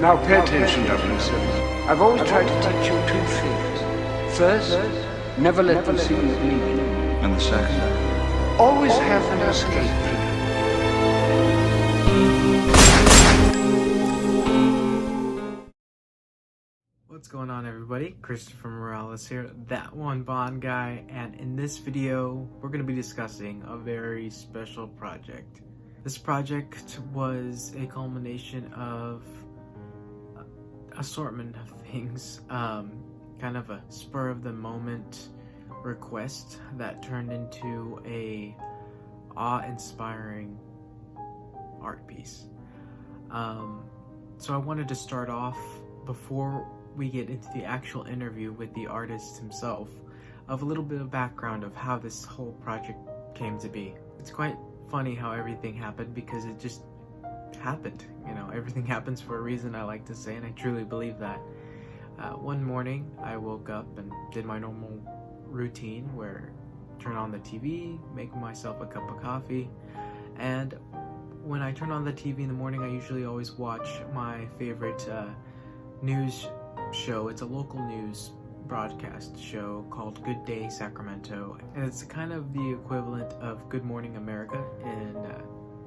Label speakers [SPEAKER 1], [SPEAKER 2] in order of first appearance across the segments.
[SPEAKER 1] Now pay attention, 007. I've always tried to teach you two things. First, never let them see you bleed.
[SPEAKER 2] And the second?
[SPEAKER 1] Always have an escape plan.
[SPEAKER 3] What's going on, everybody? Christopher Morales here, that one Bond guy, and in this video we're going to be discussing a very special project. This project was a culmination of assortment of things, kind of a spur of the moment request that turned into a awe-inspiring art piece. So I wanted to start off, before we get into the actual interview with the artist himself, of a little bit of background of how this whole project came to be. It's quite funny how everything happened, because it just happened. You know, everything happens for a reason, I like to say, and I truly believe that. One morning I woke up and did my normal routine where turn on the TV, make myself a cup of coffee, and when I turn on the TV in the morning, I usually always watch my favorite news show. It's a local news broadcast show called Good Day Sacramento, and it's kind of the equivalent of Good Morning America in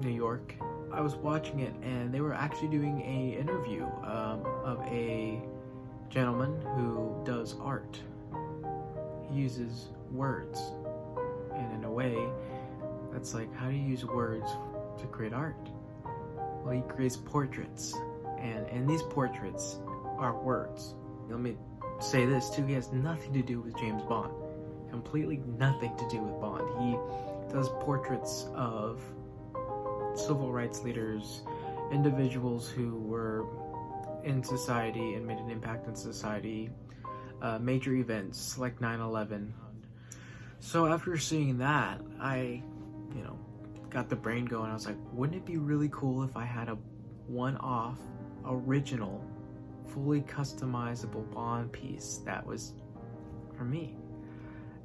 [SPEAKER 3] New York. I was watching it, and they were actually doing a interview of a gentleman who does art. He uses words, and in a way that's like, how do you use words to create art? Well, he creates portraits, and these portraits are words. Let me say this too, he has nothing to do with James Bond. Completely nothing to do with Bond. He does portraits of civil rights leaders, individuals who were in society and made an impact in society, major events like 9/11. So after seeing that, I, got the brain going. I was like, wouldn't it be really cool if I had a one-off, original, fully customizable Bond piece that was for me?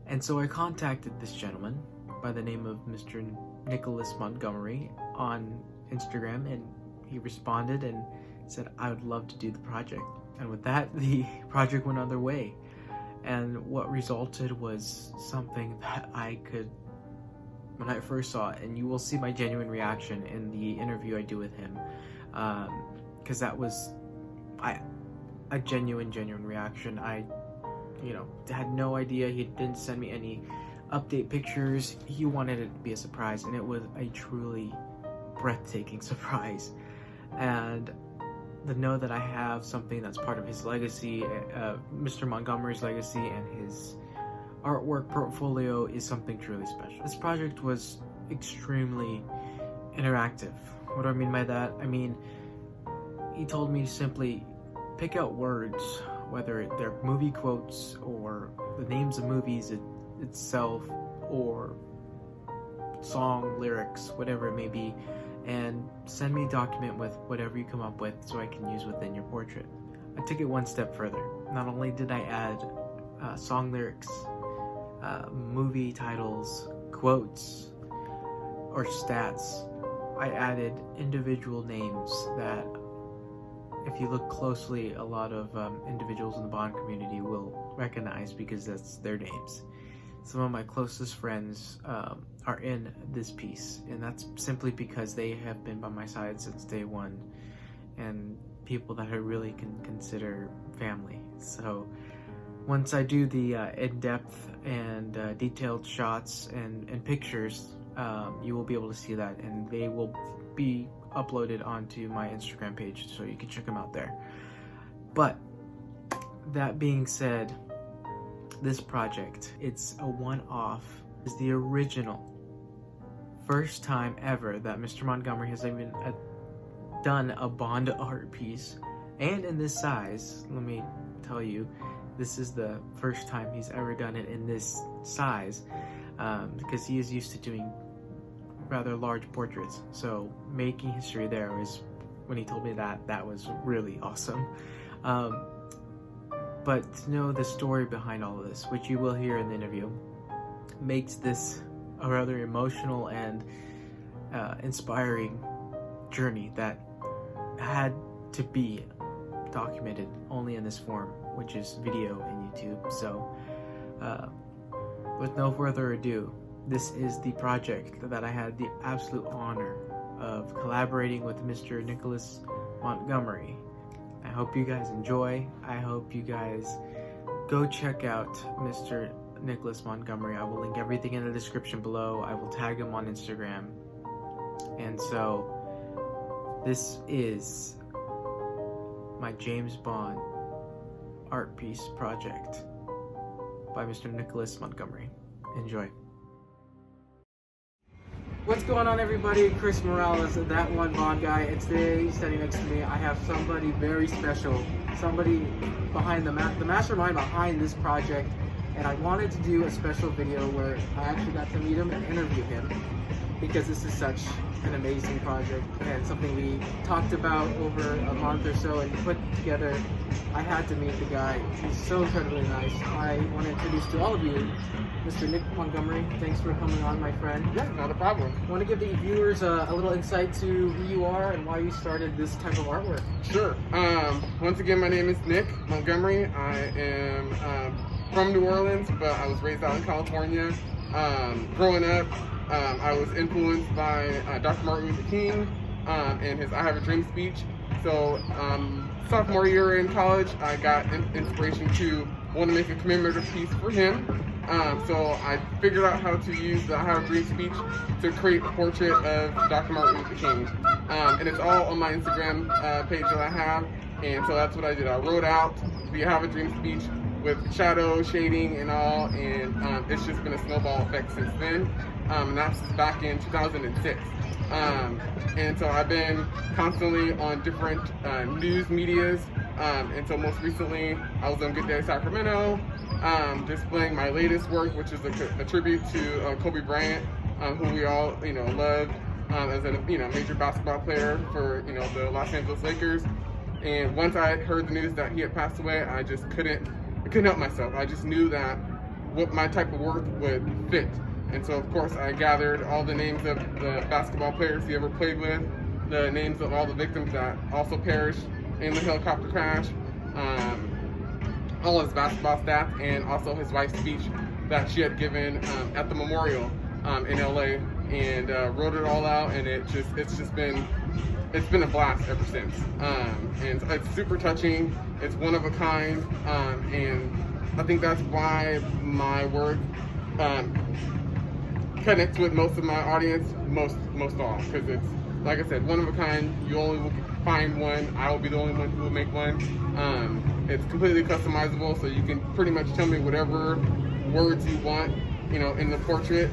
[SPEAKER 3] And so I contacted this gentleman by the name of Mr. Nicholas Montgomery on Instagram, and he responded and said I would love to do the project. And with that, the project went underway, and what resulted was something that I could, when I first saw it, and you will see my genuine reaction in the interview I do with him, because that was a genuine reaction. I had no idea. He didn't send me any update pictures. He wanted it to be a surprise, and it was a truly breathtaking surprise. And to know that I have something that's part of his legacy, Mr. Montgomery's legacy, and his artwork portfolio is something truly special. This project was extremely interactive. What do I mean by that? I mean, he told me to simply pick out words, whether they're movie quotes or the names of movies itself, or song lyrics, whatever it may be, and send me a document with whatever you come up with so I can use within your portrait. I took it one step further. Not only did I add song lyrics, movie titles, quotes, or stats, I added individual names that, if you look closely, a lot of individuals in the Bond community will recognize, because that's their names. Some of my closest friends are in this piece, and that's simply because they have been by my side since day one, and people that I really can consider family. So once I do the in-depth and detailed shots and pictures, you will be able to see that, and they will be uploaded onto my Instagram page, so you can check them out there. But that being said, this project, it's a one-off. It's the original first time ever that Mr. Montgomery has even done a Bond art piece, and in this size. Let me tell you, this is the first time he's ever done it in this size, because he is used to doing rather large portraits. So making history there was, when he told me that was really awesome. But to know the story behind all of this, which you will hear in the interview, makes this a rather emotional and inspiring journey that had to be documented only in this form, which is video and YouTube. So, with no further ado, this is the project that I had the absolute honor of collaborating with Mr. Nicholas Montgomery. I hope you guys enjoy. I hope you guys go check out Mr. Nicholas Montgomery. I will link everything in the description below. I will tag him on Instagram. And so, this is my James Bond art piece project by Mr. Nicholas Montgomery. Enjoy. What's going on, everybody? Chris Morales, that one Bond guy, and today, standing next to me, I have somebody very special, somebody behind the mastermind behind this project, and I wanted to do a special video where I actually got to meet him and interview him, because this is such an amazing project and something we talked about over a month or so and put together. I had to meet the guy. He's so incredibly nice. I want to introduce to all of you Mr. Nick Montgomery. Thanks for coming on, my friend.
[SPEAKER 2] Yeah, not a problem.
[SPEAKER 3] Want to give the viewers a little insight to who you are and why you started this type of artwork?
[SPEAKER 2] Sure. Once again, my name is Nick Montgomery. I am from New Orleans, but I was raised out in California. Growing up, I was influenced by Dr. Martin Luther King and his I Have a Dream speech. So sophomore year in college, I got inspiration to want to make a commemorative piece for him. So I figured out how to use the I Have a Dream speech to create a portrait of Dr. Martin Luther King. And it's all on my Instagram page that I have. And so that's what I did. I wrote out the I Have a Dream speech with shadow, shading, and all. And it's just been a snowball effect since then. And that's back in 2006. And so I've been constantly on different news medias. And so most recently, I was on Good Day Sacramento, displaying my latest work, which is a tribute to Kobe Bryant, who we all loved as a major basketball player for the Los Angeles Lakers. And once I heard the news that he had passed away, I just couldn't help myself. I just knew that what my type of work would fit. And so, of course, I gathered all the names of the basketball players he ever played with, the names of all the victims that also perished in the helicopter crash, all his basketball stats, and also his wife's speech that she had given at the memorial in LA, and wrote it all out. And it's been a blast ever since. And it's super touching. It's one of a kind, and I think that's why my work connects with most of my audience, most all, because it's, like I said, one of a kind. You only will find one. I will be the only one who will make one. It's completely customizable, so you can pretty much tell me whatever words you want, in the portrait.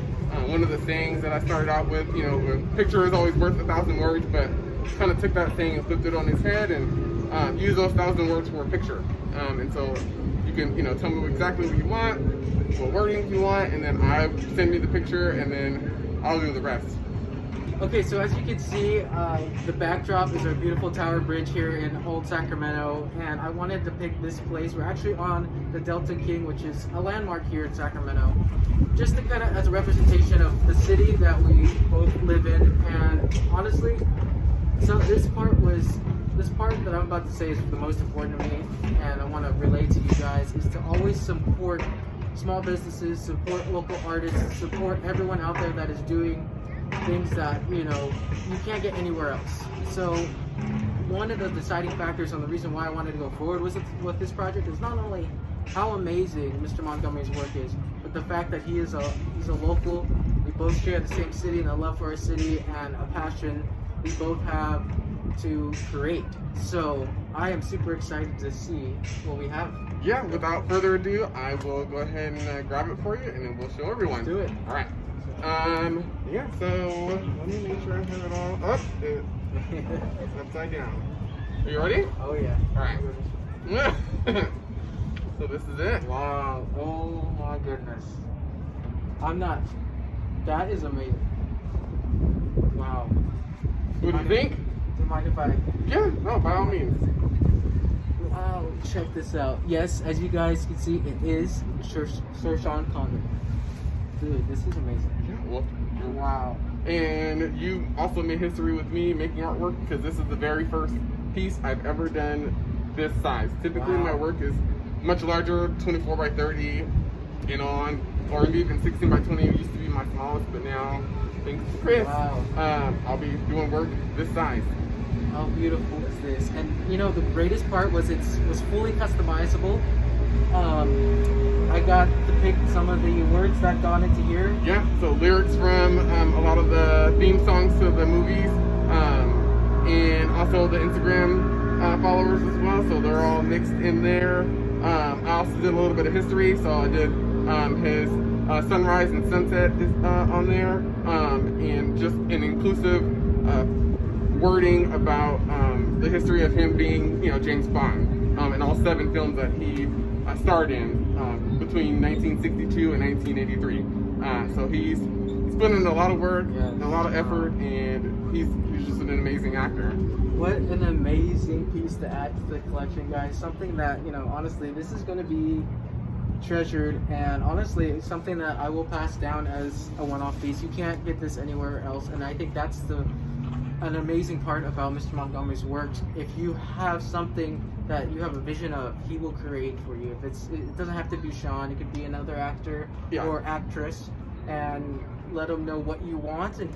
[SPEAKER 2] One of the sayings that I started out with, a picture is always worth 1,000 words, but kind of took that saying and flipped it on his head and used those 1,000 words for a picture. And so you can, tell me exactly what you want, what wording you want, and then send me the picture, and then I'll do the rest.
[SPEAKER 3] Okay, so as you can see, the backdrop is our beautiful Tower Bridge here in Old Sacramento, and I wanted to pick this place. We're actually on the Delta King, which is a landmark here in Sacramento, just to kind of as a representation of the city that we both live in. And honestly, so this part that I'm about to say is the most important to me, and I want to relate to you guys, is to always support small businesses, support local artists, support everyone out there that is doing things that you can't get anywhere else. So one of the deciding factors on the reason why I wanted to go forward with this project is not only how amazing Mr. Montgomery's work is, but the fact that he's a local. We both share the same city and a love for our city and a passion we both have to create. So I am super excited to see what we have.
[SPEAKER 2] Yeah, without further ado, I will go ahead and grab it for you, and then we'll show everyone.
[SPEAKER 3] Let's do it.
[SPEAKER 2] All right. Yeah, so let me make sure I have it all up. It's upside down. Are you ready?
[SPEAKER 3] Oh yeah.
[SPEAKER 2] All right. So this is it.
[SPEAKER 3] Wow. Oh my goodness. That is amazing. Wow.
[SPEAKER 2] What do you think?
[SPEAKER 3] Do you mind if I?
[SPEAKER 2] Yeah, no, by all means.
[SPEAKER 3] Wow, check this out. Yes, as you guys can see, it is Sir Sean Connery. Dude, this is amazing.
[SPEAKER 2] Yeah, well,
[SPEAKER 3] wow.
[SPEAKER 2] And you also made history with me making artwork, because this is the very first piece I've ever done this size. Typically
[SPEAKER 3] Wow.
[SPEAKER 2] my work is much larger, 24 by 30 and on, or maybe even 16 by 20 used to be my smallest, but now, thanks to Chris,
[SPEAKER 3] Wow.
[SPEAKER 2] I'll be doing work this size.
[SPEAKER 3] How beautiful is this? And you know, the greatest part was it was fully customizable. I got to pick some of the words that got into here.
[SPEAKER 2] Yeah, so lyrics from a lot of the theme songs to the movies, and also the Instagram followers as well, so they're all mixed in there. I also did a little bit of history, so I did his sunrise and sunset is on there, and just an inclusive wording about the history of him being, you know, James Bond, in all 7 films that he starred in between 1962 and 1983. So he's put in a lot of work, and a lot of effort, and he's just an amazing actor.
[SPEAKER 3] What an amazing piece to add to the collection, guys. Something that, you know, honestly, this is going to be treasured, and honestly, it's something that I will pass down as a one-off piece. You can't get this anywhere else, and I think that's an amazing part about Mr. Montgomery's works. If you have something that you have a vision of, he will create for you. It doesn't have to be Sean, it could be another actor or actress, and let him know what you want, and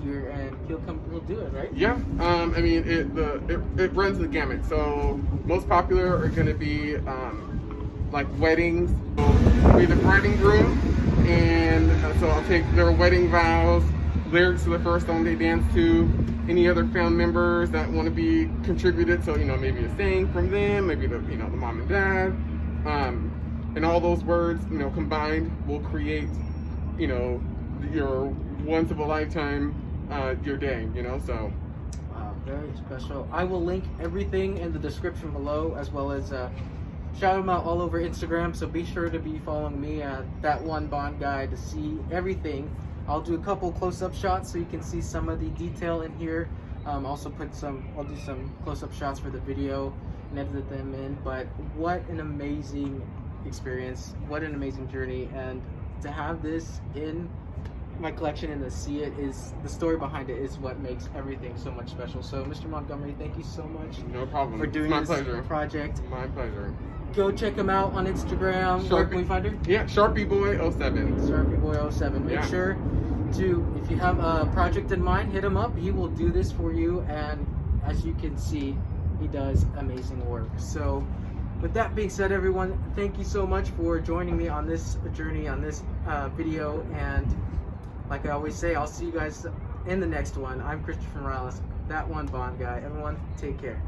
[SPEAKER 3] he'll do it, right?
[SPEAKER 2] Yeah, I mean, it runs the gamut. So most popular are going to be like weddings. So I'll be the bride and groom, and so I'll take their wedding vows, lyrics to the first song they dance to, any other family members that want to be contributed. So, you know, maybe a saying from them, maybe the mom and dad, and all those words, you know, combined will create, you know, your once of a lifetime, your day, you know, so.
[SPEAKER 3] Wow, very special. I will link everything in the description below, as well as shout them out all over Instagram, so be sure to be following me at That One Bond Guy to see everything. I'll do a couple close-up shots so you can see some of the detail in here. Also I'll do some close-up shots for the video and edit them in, but what an amazing experience, what an amazing journey, and to have this in my collection and to see it, is the story behind it is what makes everything so much special. So Mr. Montgomery, thank you so much
[SPEAKER 2] No problem.
[SPEAKER 3] for doing
[SPEAKER 2] It's my
[SPEAKER 3] this
[SPEAKER 2] pleasure.
[SPEAKER 3] project.
[SPEAKER 2] My pleasure.
[SPEAKER 3] Go check him out on Instagram. Where can we find her?
[SPEAKER 2] Yeah, SharpieBoy07.
[SPEAKER 3] SharpieBoy07. Make sure to, if you have a project in mind, hit him up. He will do this for you, and as you can see, he does amazing work. So with that being said, everyone, thank you so much for joining me on this journey, on this video, and like I always say, I'll see you guys in the next one. I'm Christopher Morales, That One Bond Guy. Everyone, take care.